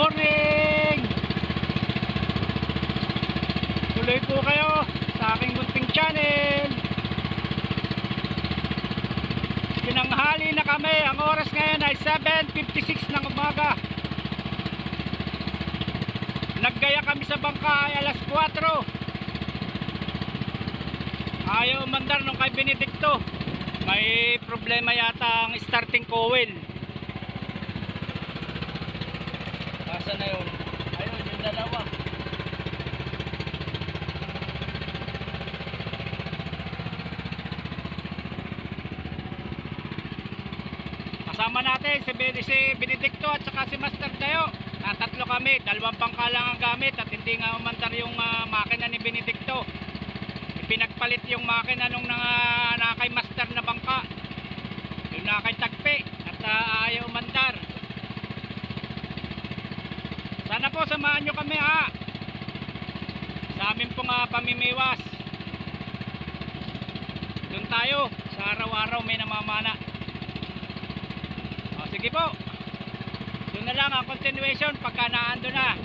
morning! Tuloy po kayo sa aking munting channel. Tinanghali na kami. Ang oras ngayon ay 7:56 ng umaga. Naggaya kami sa bangka ay alas 4. Ayaw umandar nung kay Benedicto. May problema yata ang starting coil. Asa na yun? Ayun, yung dalawa. Kasama natin si Benedicto at saka si Master Dayo. Tatlo kami, dalawang bangka lang ang gamit at hindi nga umandar yung makina ni Benedicto. Pinagpalit yung makina nung nakay Master na bangka. Yung nakay Tagpi at ayaw umandar. Sana po samahan nyo kami sa amin pong pamimiwas. Doon tayo sa araw-araw may namamana. Sige po, doon na lang ang continuation pagka naando na.